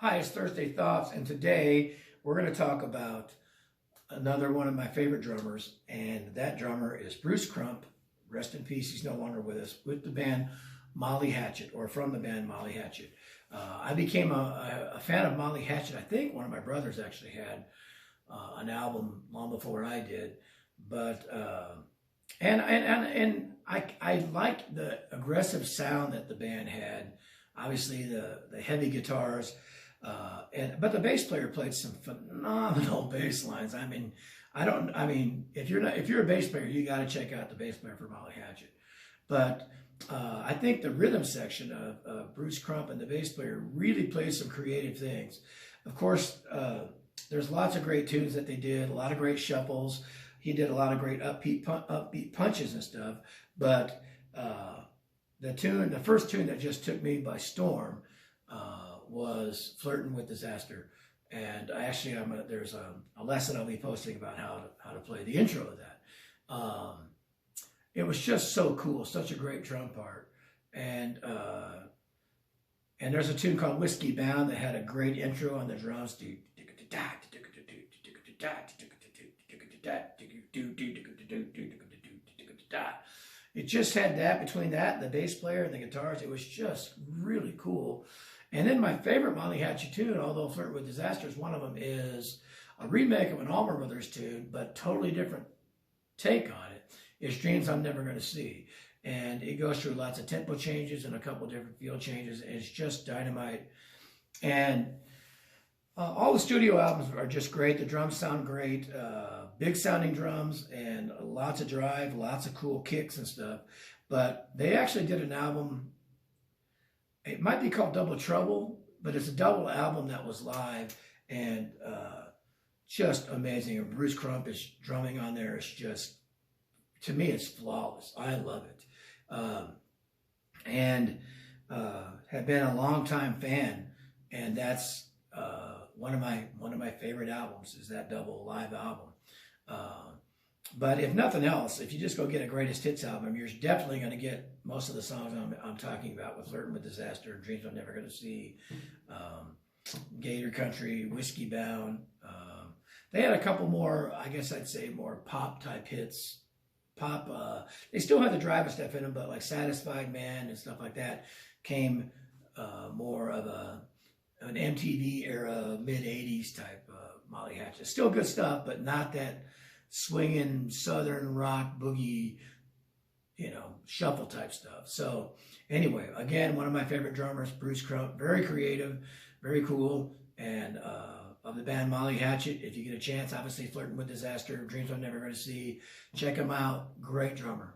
Hi, it's Thursday Thoughts, and today we're going to talk about another one of my favorite drummers, and that drummer is Bruce Crump. Rest in peace, he's no longer with us, with the band Molly Hatchet, or from the band Molly Hatchet. I became a fan of Molly Hatchet. I think one of my brothers actually had an album long before I did, but I liked the aggressive sound that the band had. Obviously, the heavy guitars. But the bass player played some phenomenal bass lines. If you're a bass player, you got to check out the bass player for Molly Hatchet. But I think the rhythm section of Bruce Crump and the bass player really played some creative things. Of course, there's lots of great tunes that they did, a lot of great shuffles. He did a lot of great upbeat punches and stuff. But the first tune that just took me by storm was Flirting with Disaster. And there's a lesson I'll be posting about how to play the intro of that. It was just so cool, such a great drum part. And there's a tune called Whiskey Bound that had a great intro on the drums. It just had that between that and the bass player and the guitars. It was just really cool. And then my favorite Molly Hatchet tune, although Flirt with Disaster is one of them, is a remake of an Allman Brothers tune, but totally different take on it, is Dreams I'm Never Gonna See. And it goes through lots of tempo changes and a couple different feel changes. And it's just dynamite. And all the studio albums are just great. The drums sound great. Big sounding drums and lots of drive, lots of cool kicks and stuff. But they actually did an album. It might be called Double Trouble, but it's a double album that was live and just amazing. And Bruce Crump is drumming on there. It's just, to me, it's flawless. I love it. And have been a longtime fan, and that's one of my favorite albums is that double live album. But if nothing else, if you just go get a greatest hits album, you're definitely going to get most of the songs I'm talking about, with Flirting with Disaster, Dreams I'm Never Gonna See, Gator Country, Whiskey Bound. They had a couple more, I guess I'd say, more pop type hits. They still had the driver stuff in them, but like Satisfied Man and stuff like that came more of an MTV era, mid 80s type Molly Hatchet. Still good stuff, but not that swinging southern rock boogie, shuffle type stuff. So anyway, again, one of my favorite drummers, Bruce Crump, very creative, very cool. And of the band Molly Hatchet, if you get a chance, obviously Flirting with Disaster, Dreams I'm Never Gonna See, check him out. Great drummer.